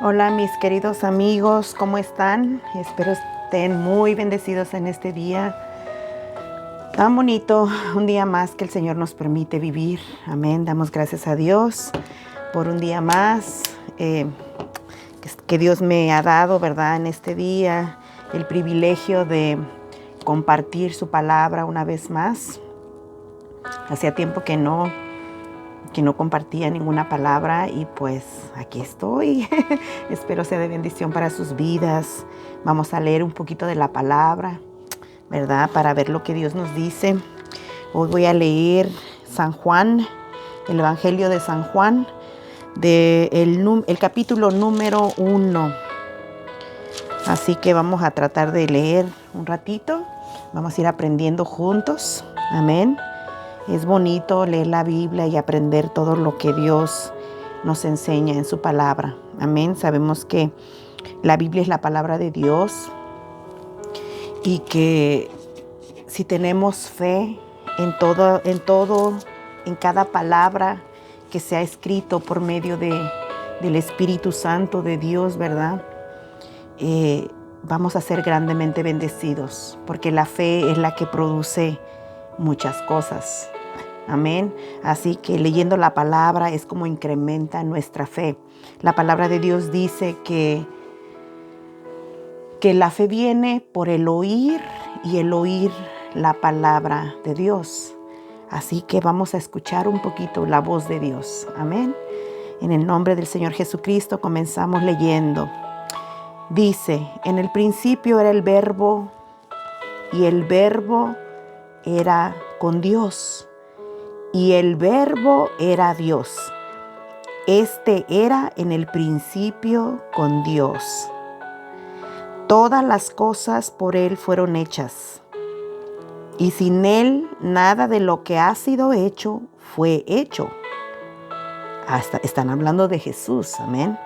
Hola mis queridos amigos, ¿cómo están? Espero estén muy bendecidos en este día tan bonito, un día más que el Señor nos permite vivir. Amén, damos gracias a Dios por un día más que Dios me ha dado, ¿verdad? En este día, el privilegio de compartir su palabra una vez más. Hacía tiempo que no compartía ninguna palabra y pues aquí estoy. Espero sea de bendición para sus vidas. Vamos a leer un poquito de la palabra, ¿verdad? Para ver lo que Dios nos dice. Hoy voy a leer San Juan, el Evangelio de San Juan, el capítulo número 1. Así que vamos a tratar de leer un ratito. Vamos a ir aprendiendo juntos. Amén. Es bonito leer la Biblia y aprender todo lo que Dios nos enseña en su palabra. Amén. Sabemos que la Biblia es la palabra de Dios y que si tenemos fe en cada palabra que se ha escrito por medio del Espíritu Santo de Dios, ¿verdad? Vamos a ser grandemente bendecidos, porque la fe es la que produce muchas cosas. Amén. Así que leyendo la palabra es como incrementa nuestra fe. La palabra de Dios dice que la fe viene por el oír y el oír la palabra de Dios. Así que vamos a escuchar un poquito la voz de Dios. Amén. En el nombre del Señor Jesucristo comenzamos leyendo. Dice, en el principio era el Verbo y el Verbo era con Dios. Y el Verbo era Dios. Este era en el principio con Dios. Todas las cosas por Él fueron hechas. Y sin Él nada de lo que ha sido hecho fue hecho. Están hablando de Jesús, amén.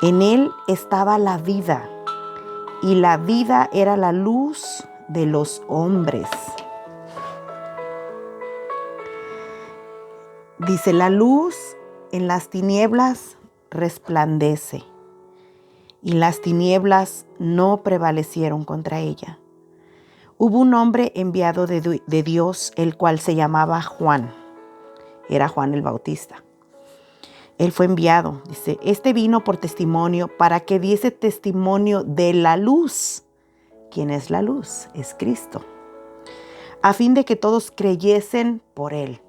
En Él estaba la vida. Y la vida era la luz de los hombres. Dice, la luz en las tinieblas resplandece, y las tinieblas no prevalecieron contra ella. Hubo un hombre enviado de Dios, el cual se llamaba Juan. Era Juan el Bautista. Él fue enviado, dice, este vino por testimonio para que diese testimonio de la luz. ¿Quién es la luz? Es Cristo. A fin de que todos creyesen por Él.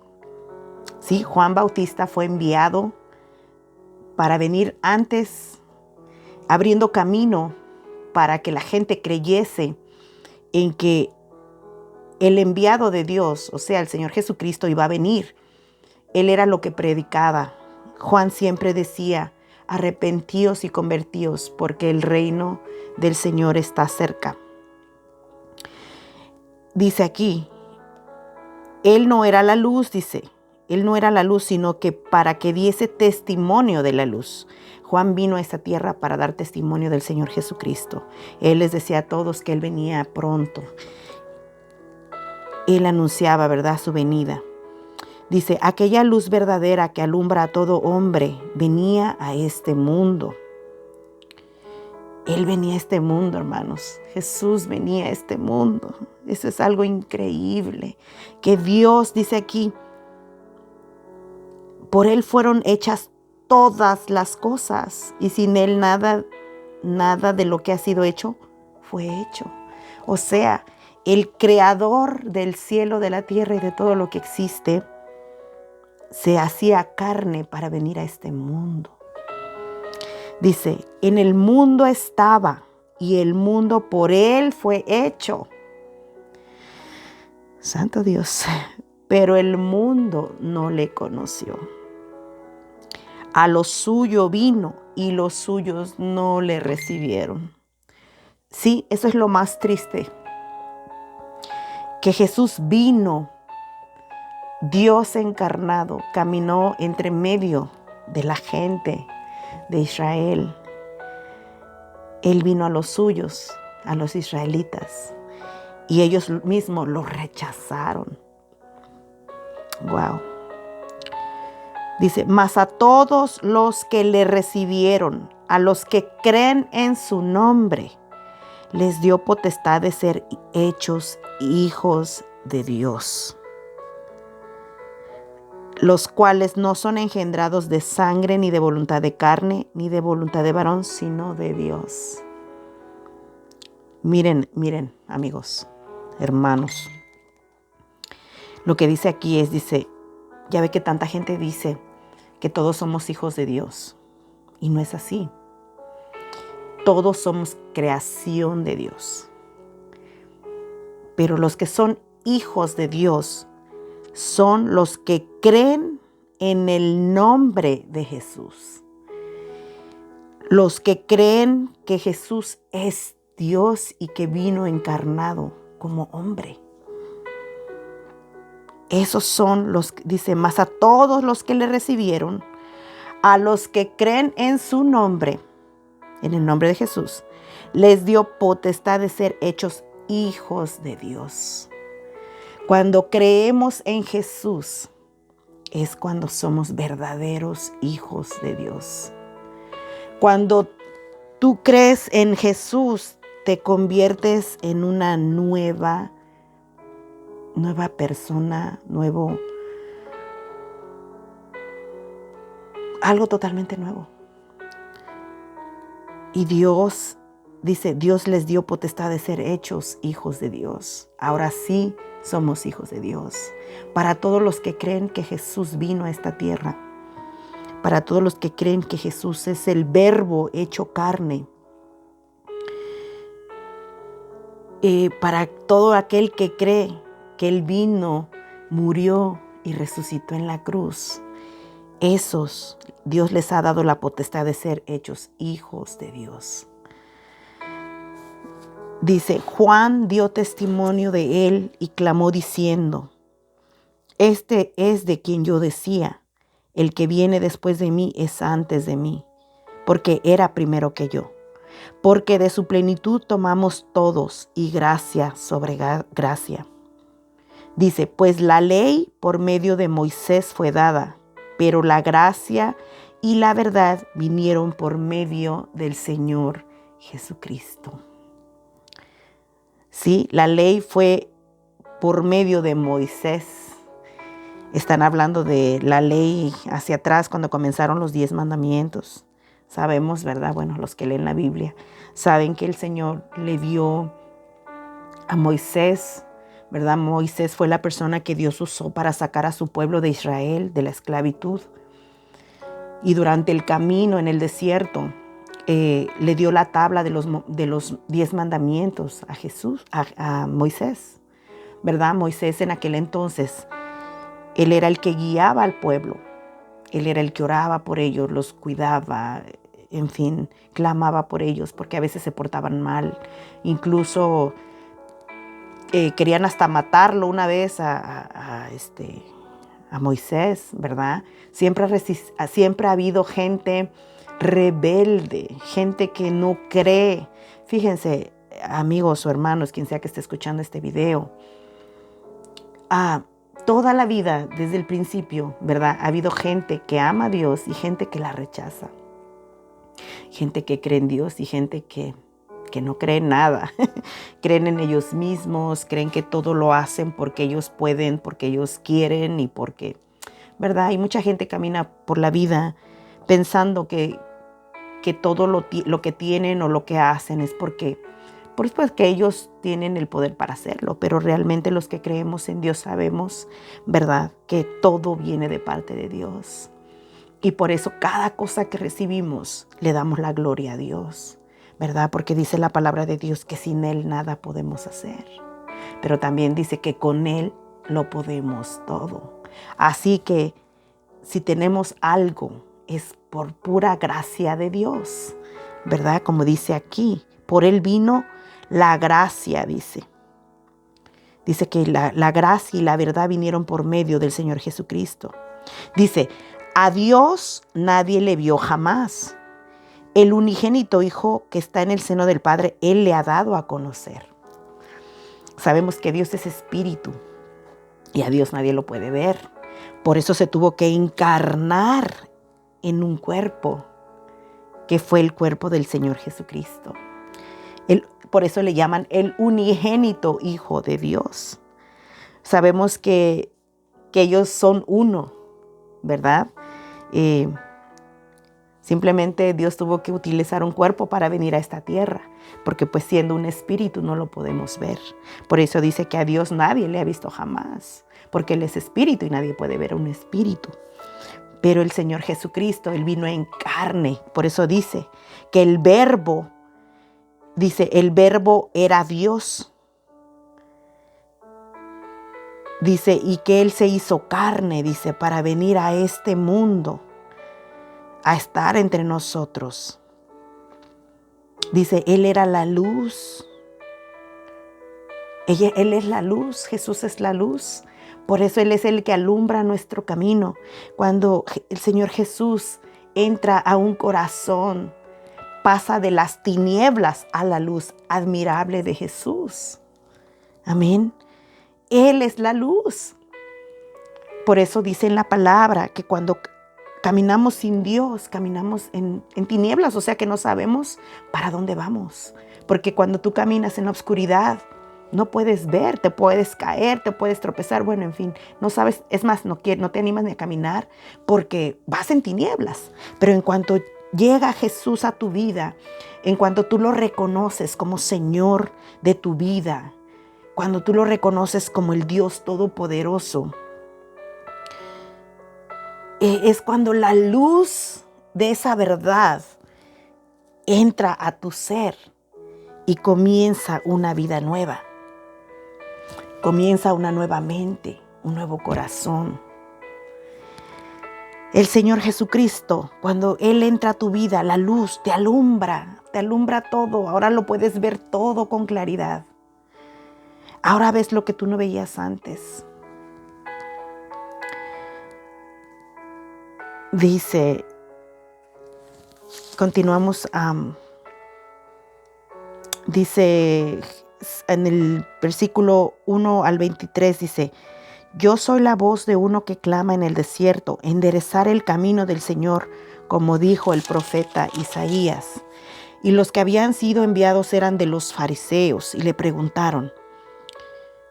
Sí, Juan Bautista fue enviado para venir antes, abriendo camino para que la gente creyese en que el enviado de Dios, o sea, el Señor Jesucristo, iba a venir. Él era lo que predicaba. Juan siempre decía, arrepentíos y convertíos, porque el reino del Señor está cerca. Dice aquí, Él no era la luz, dice. Él no era la luz, sino que para que diese testimonio de la luz. Juan vino a esta tierra para dar testimonio del Señor Jesucristo. Él les decía a todos que Él venía pronto. Él anunciaba, ¿verdad?, su venida. Dice, aquella luz verdadera que alumbra a todo hombre venía a este mundo. Él venía a este mundo, hermanos. Jesús venía a este mundo. Eso es algo increíble. Que Dios, dice aquí, por Él fueron hechas todas las cosas, y sin Él nada de lo que ha sido hecho fue hecho. O sea, el creador del cielo, de la tierra y de todo lo que existe, se hacía carne para venir a este mundo. Dice, en el mundo estaba, y el mundo por Él fue hecho. Santo Dios, pero el mundo no le conoció. A lo suyo vino y los suyos no le recibieron. Sí, eso es lo más triste. Que Jesús vino, Dios encarnado, caminó entre medio de la gente de Israel. Él vino a los suyos, a los israelitas, y ellos mismos lo rechazaron. Wow. Dice, mas a todos los que le recibieron, a los que creen en su nombre, les dio potestad de ser hechos hijos de Dios, los cuales no son engendrados de sangre, ni de voluntad de carne, ni de voluntad de varón, sino de Dios. Miren, amigos, hermanos. Lo que dice aquí dice, ya ve que tanta gente dice que todos somos hijos de Dios. Y no es así. Todos somos creación de Dios. Pero los que son hijos de Dios son los que creen en el nombre de Jesús. Los que creen que Jesús es Dios y que vino encarnado como hombre. Esos son los, dice, más a todos los que le recibieron, a los que creen en su nombre, en el nombre de Jesús, les dio potestad de ser hechos hijos de Dios. Cuando creemos en Jesús, es cuando somos verdaderos hijos de Dios. Cuando tú crees en Jesús, te conviertes en una nueva persona, algo totalmente nuevo. Y Dios, dice, Dios les dio potestad de ser hechos hijos de Dios. Ahora sí somos hijos de Dios. Para todos los que creen que Jesús vino a esta tierra, para todos los que creen que Jesús es el Verbo hecho carne, para todo aquel que cree que Él vino, murió y resucitó en la cruz, esos Dios les ha dado la potestad de ser hechos hijos de Dios. Dice, Juan dio testimonio de Él y clamó diciendo, este es de quien yo decía, el que viene después de mí es antes de mí, porque era primero que yo. Porque de su plenitud tomamos todos y gracia sobre gracia. Dice, pues la ley por medio de Moisés fue dada, pero la gracia y la verdad vinieron por medio del Señor Jesucristo. Sí, la ley fue por medio de Moisés. Están hablando de la ley hacia atrás cuando comenzaron los 10 mandamientos. Sabemos, ¿verdad? Bueno, los que leen la Biblia saben que el Señor le dio a Moisés, ¿verdad? Moisés fue la persona que Dios usó para sacar a su pueblo de Israel de la esclavitud. Y durante el camino en el desierto, le dio la tabla de los 10 mandamientos a Moisés, ¿verdad? Moisés en aquel entonces, él era el que guiaba al pueblo. Él era el que oraba por ellos, los cuidaba, en fin, clamaba por ellos porque a veces se portaban mal. Incluso querían hasta matarlo una vez a Moisés, ¿verdad? Siempre ha habido gente rebelde, gente que no cree. Fíjense, amigos o hermanos, quien sea que esté escuchando este video, toda la vida, desde el principio, ¿verdad? Ha habido gente que ama a Dios y gente que la rechaza. Gente que cree en Dios y gente que no cree en nada. Creen en ellos mismos, creen que todo lo hacen porque ellos pueden, porque ellos quieren y porque, ¿verdad? Y mucha gente camina por la vida pensando que todo lo que tienen o lo que hacen es porque que ellos tienen el poder para hacerlo, pero realmente los que creemos en Dios sabemos, ¿verdad?, que todo viene de parte de Dios. Y por eso cada cosa que recibimos le damos la gloria a Dios, ¿verdad? Porque dice la palabra de Dios que sin Él nada podemos hacer. Pero también dice que con Él lo podemos todo. Así que si tenemos algo, es por pura gracia de Dios, ¿verdad? Como dice aquí, por Él vino la gracia, dice. Dice que la gracia y la verdad vinieron por medio del Señor Jesucristo. Dice, a Dios nadie le vio jamás. El unigénito Hijo que está en el seno del Padre, Él le ha dado a conocer. Sabemos que Dios es espíritu y a Dios nadie lo puede ver. Por eso se tuvo que encarnar en un cuerpo que fue el cuerpo del Señor Jesucristo. Por eso le llaman el unigénito Hijo de Dios. Sabemos que ellos son uno, ¿verdad? Simplemente Dios tuvo que utilizar un cuerpo para venir a esta tierra, porque pues siendo un espíritu no lo podemos ver. Por eso dice que a Dios nadie le ha visto jamás, porque Él es espíritu y nadie puede ver a un espíritu. Pero el Señor Jesucristo, Él vino en carne. Por eso dice que el verbo era Dios. Dice, y que Él se hizo carne, dice, para venir a este mundo, a estar entre nosotros. Dice, Él era la luz. Él es la luz, Jesús es la luz. Por eso Él es el que alumbra nuestro camino. Cuando el Señor Jesús entra a un corazón, pasa de las tinieblas a la luz admirable de Jesús. Amén. Él es la luz. Por eso dice en la palabra que cuando caminamos sin Dios, caminamos en tinieblas, o sea que no sabemos para dónde vamos. Porque cuando tú caminas en la oscuridad, no puedes ver, te puedes caer, te puedes tropezar, bueno, en fin, no sabes, es más, no te animas ni a caminar porque vas en tinieblas. Pero en cuanto llega Jesús a tu vida, en cuanto tú lo reconoces como Señor de tu vida, cuando tú lo reconoces como el Dios Todopoderoso, es cuando la luz de esa verdad entra a tu ser y comienza una vida nueva. Comienza una nueva mente, un nuevo corazón. El Señor Jesucristo, cuando Él entra a tu vida, la luz te alumbra todo. Ahora lo puedes ver todo con claridad. Ahora ves lo que tú no veías antes. Dice, continuamos, dice en el versículo 1 al 23, dice, yo soy la voz de uno que clama en el desierto, enderezar el camino del Señor, como dijo el profeta Isaías. Y los que habían sido enviados eran de los fariseos y le preguntaron,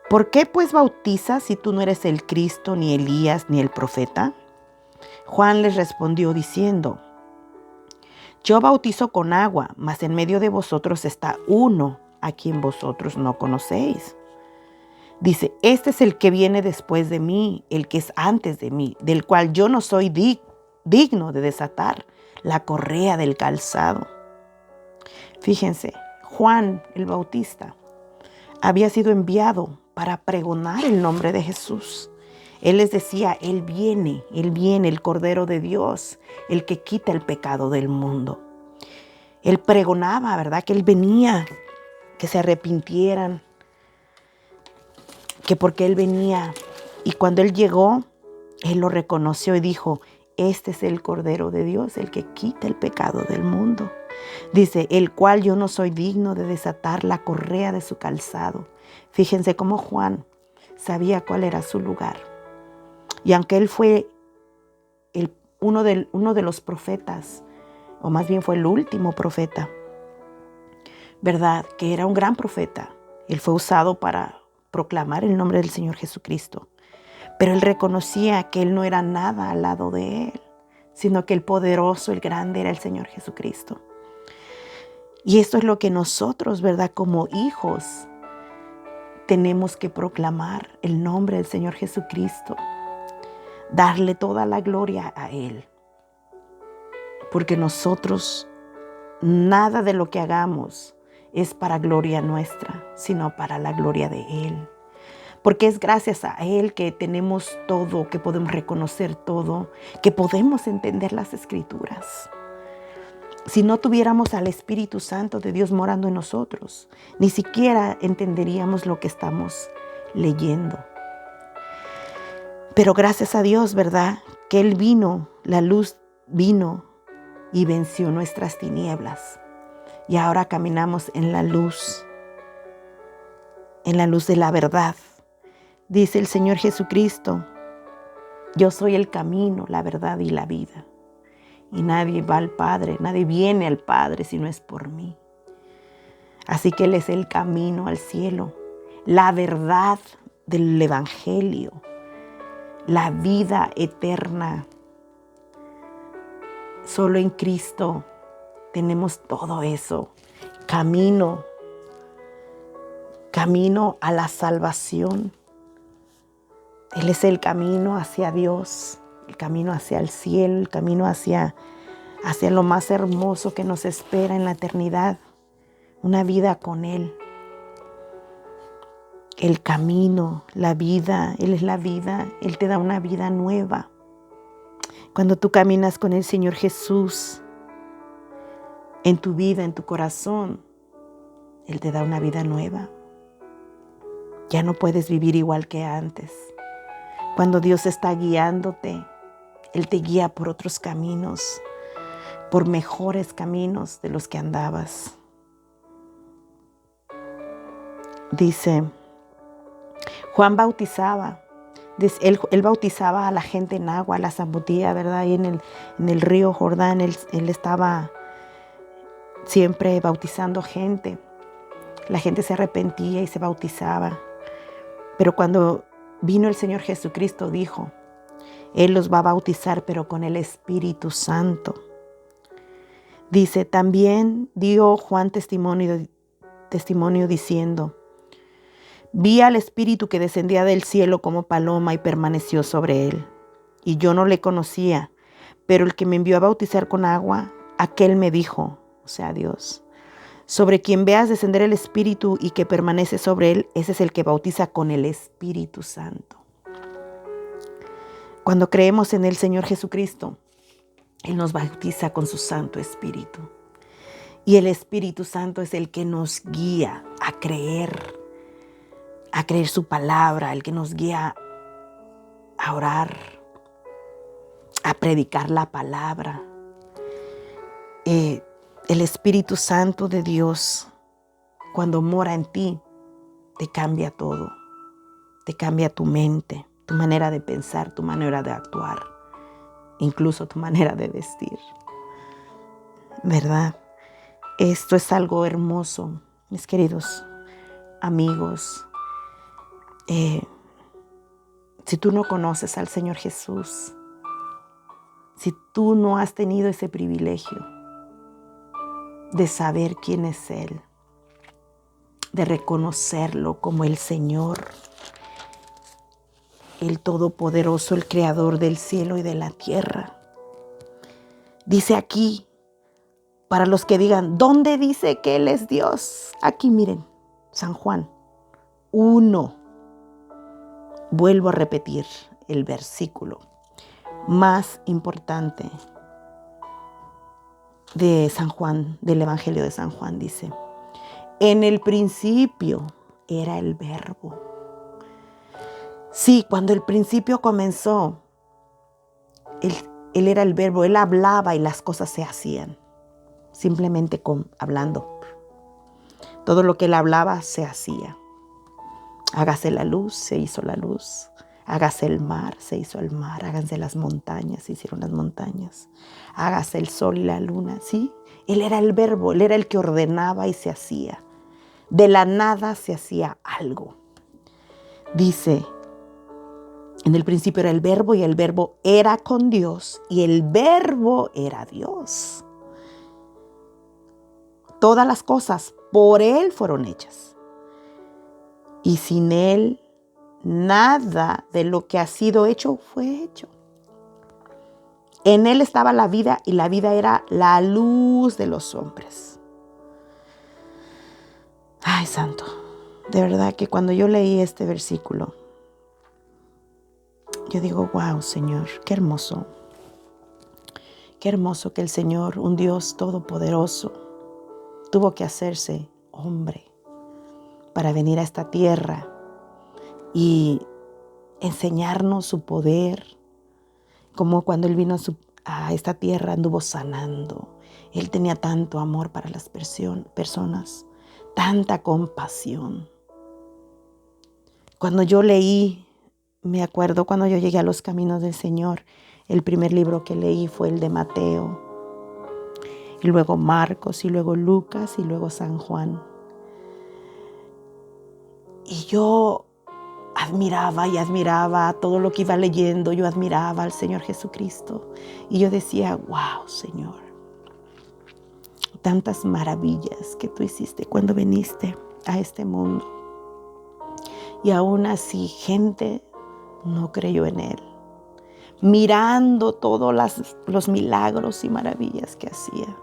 ¿por qué pues bautizas si tú no eres el Cristo, ni Elías, ni el profeta? Juan les respondió diciendo, yo bautizo con agua, mas en medio de vosotros está uno a quien vosotros no conocéis. Dice, este es el que viene después de mí, el que es antes de mí, del cual yo no soy digno de desatar la correa del calzado. Fíjense, Juan el Bautista había sido enviado para pregonar el nombre de Jesús. Él les decía, Él viene, el Cordero de Dios, el que quita el pecado del mundo. Él pregonaba, ¿verdad? Que Él venía, que se arrepintieran, que porque Él venía. Y cuando Él llegó, Él lo reconoció y dijo, este es el Cordero de Dios, el que quita el pecado del mundo. Dice, el cual yo no soy digno de desatar la correa de su calzado. Fíjense cómo Juan sabía cuál era su lugar. Y aunque él fue uno de los profetas, o más bien fue el último profeta, ¿verdad? Que era un gran profeta. Él fue usado para proclamar el nombre del Señor Jesucristo. Pero él reconocía que él no era nada al lado de él, sino que el poderoso, el grande era el Señor Jesucristo. Y esto es lo que nosotros, ¿verdad? Como hijos, tenemos que proclamar el nombre del Señor Jesucristo. Darle toda la gloria a Él. Porque nosotros, nada de lo que hagamos es para gloria nuestra, sino para la gloria de Él. Porque es gracias a Él que tenemos todo, que podemos reconocer todo, que podemos entender las Escrituras. Si no tuviéramos al Espíritu Santo de Dios morando en nosotros, ni siquiera entenderíamos lo que estamos leyendo. Pero gracias a Dios, ¿verdad? Que Él vino, la luz vino y venció nuestras tinieblas. Y ahora caminamos en la luz de la verdad. Dice el Señor Jesucristo, yo soy el camino, la verdad y la vida. y nadie va al Padre, nadie viene al Padre si no es por mí. Así que Él es el camino al cielo, la verdad del Evangelio, la vida eterna. Solo en Cristo tenemos todo eso. Camino a la salvación. Él es el camino hacia Dios, el camino hacia el cielo, el camino hacia lo más hermoso que nos espera en la eternidad. Una vida con Él. El camino, la vida, Él es la vida. Él te da una vida nueva. Cuando tú caminas con el Señor Jesús en tu vida, en tu corazón, Él te da una vida nueva. Ya no puedes vivir igual que antes. Cuando Dios está guiándote, Él te guía por otros caminos, por mejores caminos de los que andabas. Dice, Juan bautizaba. Él bautizaba a la gente en agua, la zambutía, ¿verdad? Ahí en el río Jordán, él estaba siempre bautizando gente. La gente se arrepentía y se bautizaba. Pero cuando vino el Señor Jesucristo, dijo, Él los va a bautizar, pero con el Espíritu Santo. Dice, también dio Juan testimonio diciendo, vi al Espíritu que descendía del cielo como paloma y permaneció sobre él. Y yo no le conocía, pero el que me envió a bautizar con agua, aquel me dijo, o sea, Dios, sobre quien veas descender el Espíritu y que permanece sobre él, ese es el que bautiza con el Espíritu Santo. Cuando creemos en el Señor Jesucristo, Él nos bautiza con su Santo Espíritu. Y el Espíritu Santo es el que nos guía a creer su palabra, el que nos guía a orar, a predicar la palabra. El Espíritu Santo de Dios, cuando mora en ti, te cambia todo. Te cambia tu mente, tu manera de pensar, tu manera de actuar, incluso tu manera de vestir. ¿Verdad? Esto es algo hermoso, mis queridos amigos. Si tú no conoces al Señor Jesús, si tú no has tenido ese privilegio de saber quién es Él, de reconocerlo como el Señor, el Todopoderoso, el Creador del cielo y de la tierra. Dice aquí, para los que digan, ¿dónde dice que Él es Dios? Aquí miren, San Juan 1. Vuelvo a repetir el versículo más importante de San Juan, del Evangelio de San Juan. Dice, en el principio era el Verbo. Sí, cuando el principio comenzó, Él era el Verbo, Él hablaba y las cosas se hacían, simplemente hablando. Todo lo que Él hablaba se hacía. Hágase la luz, se hizo la luz. Hágase el mar, se hizo el mar. Háganse las montañas, se hicieron las montañas. Hágase el sol y la luna, ¿sí? Él era el Verbo, Él era el que ordenaba y se hacía. De la nada se hacía algo. Dice, en el principio era el Verbo y el Verbo era con Dios y el Verbo era Dios. Todas las cosas por Él fueron hechas. Y sin Él, nada de lo que ha sido hecho fue hecho. En Él estaba la vida y la vida era la luz de los hombres. Ay, santo, de verdad que cuando yo leí este versículo, yo digo, wow, Señor, qué hermoso. Qué hermoso que el Señor, un Dios todopoderoso, tuvo que hacerse hombre para venir a esta tierra y enseñarnos su poder, como cuando Él vino a esta tierra anduvo sanando. Él tenía tanto amor para las personas, tanta compasión. Cuando yo leí, me acuerdo cuando yo llegué a los caminos del Señor, el primer libro que leí fue el de Mateo. y luego Marcos, y luego Lucas, y luego San Juan. Y yo admiraba todo lo que iba leyendo. Yo admiraba al Señor Jesucristo. Y yo decía, wow, Señor, tantas maravillas que tú hiciste cuando viniste a este mundo. Y aún así, gente no creyó en Él. Mirando todos los milagros y maravillas que hacía.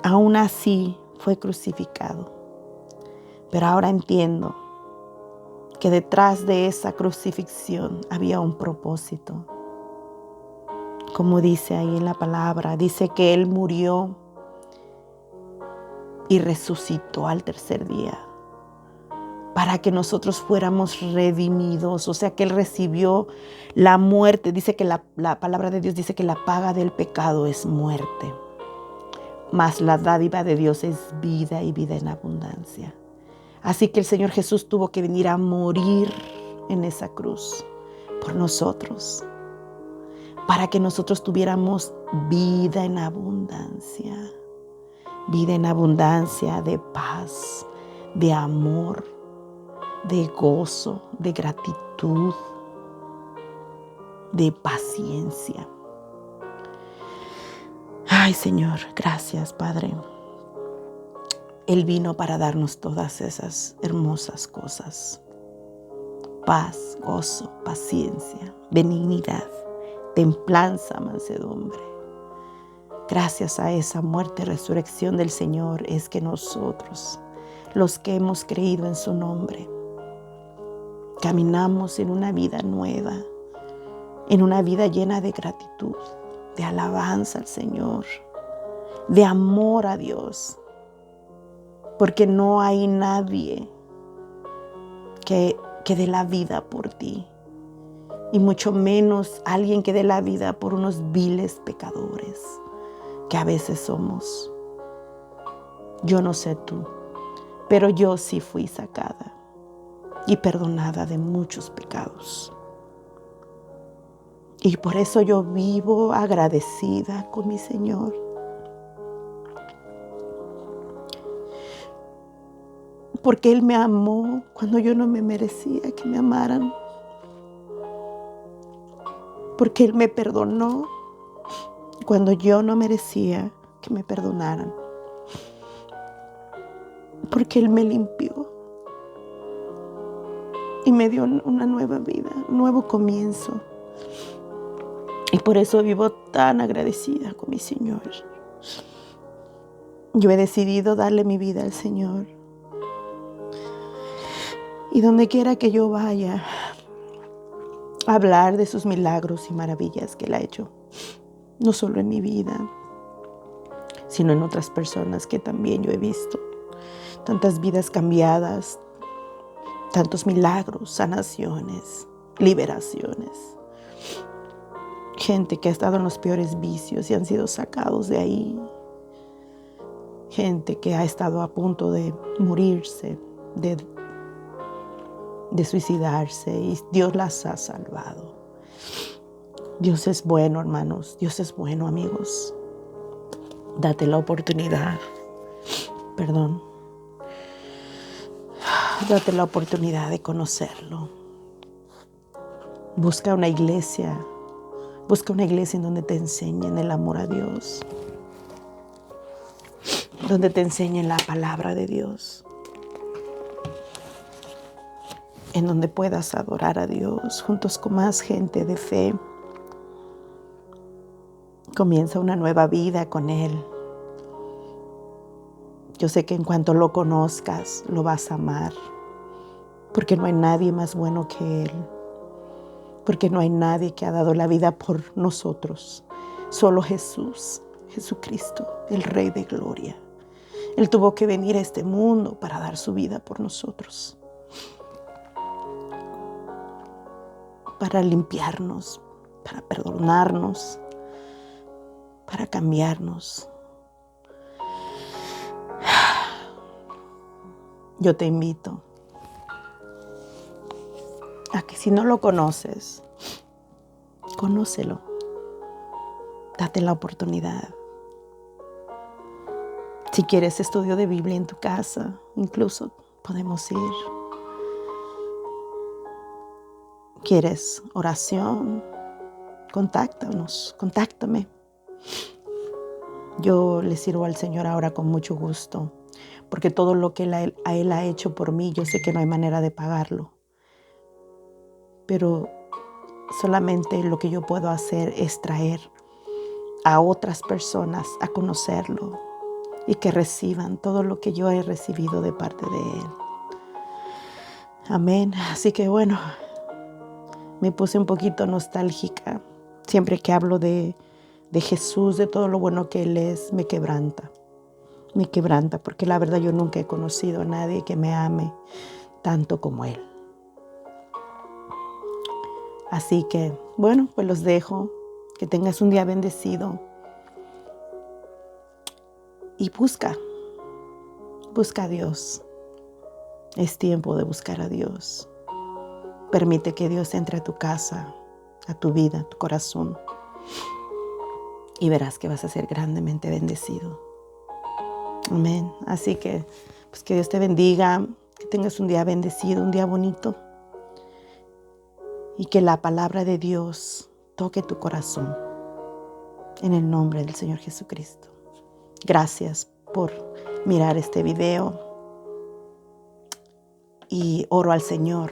Aún así fue crucificado. Pero ahora entiendo que detrás de esa crucifixión había un propósito. Como dice ahí en la palabra, dice que Él murió y resucitó al tercer día para que nosotros fuéramos redimidos. O sea que Él recibió la muerte. Dice que la palabra de Dios dice que la paga del pecado es muerte. Mas la dádiva de Dios es vida y vida en abundancia. Así que el Señor Jesús tuvo que venir a morir en esa cruz por nosotros, para que nosotros tuviéramos vida en abundancia de paz, de amor, de gozo, de gratitud, de paciencia. Ay, Señor, gracias, Padre. Él vino para darnos todas esas hermosas cosas. Paz, gozo, paciencia, benignidad, templanza, mansedumbre. Gracias a esa muerte y resurrección del Señor es que nosotros, los que hemos creído en su nombre, caminamos en una vida nueva, en una vida llena de gratitud, de alabanza al Señor, de amor a Dios. Porque no hay nadie que dé la vida por ti. Y mucho menos alguien que dé la vida por unos viles pecadores que a veces somos. Yo no sé tú, pero yo sí fui sacada y perdonada de muchos pecados. Y por eso yo vivo agradecida con mi Señor. Porque Él me amó cuando yo no me merecía que me amaran. Porque Él me perdonó cuando yo no merecía que me perdonaran. Porque Él me limpió y me dio una nueva vida, un nuevo comienzo. Y por eso vivo tan agradecida con mi Señor. Yo he decidido darle mi vida al Señor. Y donde quiera que yo vaya, a hablar de sus milagros y maravillas que Él ha hecho, no solo en mi vida, sino en otras personas que también yo he visto. Tantas vidas cambiadas, tantos milagros, sanaciones, liberaciones. Gente que ha estado en los peores vicios y han sido sacados de ahí. Gente que ha estado a punto de morirse, de suicidarse, y Dios las ha salvado. Dios es bueno, hermanos. Dios es bueno, amigos. Date la oportunidad. Date la oportunidad de conocerlo. Busca una iglesia en donde te enseñen el amor a Dios. Donde te enseñen la palabra de Dios. En donde puedas adorar a Dios juntos con más gente de fe. Comienza una nueva vida con Él. Yo sé que en cuanto lo conozcas, lo vas a amar. Porque no hay nadie más bueno que Él. Porque no hay nadie que ha dado la vida por nosotros. Solo Jesús, Jesucristo, el Rey de Gloria. Él tuvo que venir a este mundo para dar su vida por nosotros. Para limpiarnos, para perdonarnos, para cambiarnos. Yo te invito a que si no lo conoces, conócelo. Date la oportunidad. Si quieres estudio de Biblia en tu casa, incluso podemos ir. ¿Quieres oración? Contáctame. Yo le sirvo al Señor ahora con mucho gusto, porque todo lo que Él ha hecho por mí, yo sé que no hay manera de pagarlo. Pero solamente lo que yo puedo hacer es traer a otras personas a conocerlo y que reciban todo lo que yo he recibido de parte de Él. Amén. Así que bueno, me puse un poquito nostálgica. Siempre que hablo de Jesús, de todo lo bueno que Él es, me quebranta. Me quebranta porque la verdad yo nunca he conocido a nadie que me ame tanto como Él. Así que, bueno, pues los dejo. Que tengas un día bendecido. Y busca a Dios. Es tiempo de buscar a Dios. Permite que Dios entre a tu casa, a tu vida, a tu corazón. Y verás que vas a ser grandemente bendecido. Amén. Así que, pues que Dios te bendiga. Que tengas un día bendecido, un día bonito. Y que la palabra de Dios toque tu corazón. En el nombre del Señor Jesucristo. Gracias por mirar este video. Y oro al Señor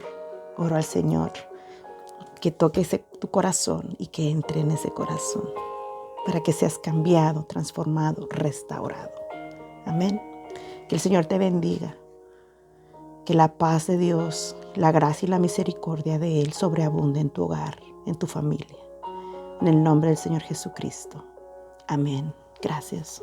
que toque tu corazón y que entre en ese corazón para que seas cambiado, transformado, restaurado. Amén. Que el Señor te bendiga. Que la paz de Dios, la gracia y la misericordia de Él sobreabunde en tu hogar, en tu familia. En el nombre del Señor Jesucristo. Amén. Gracias.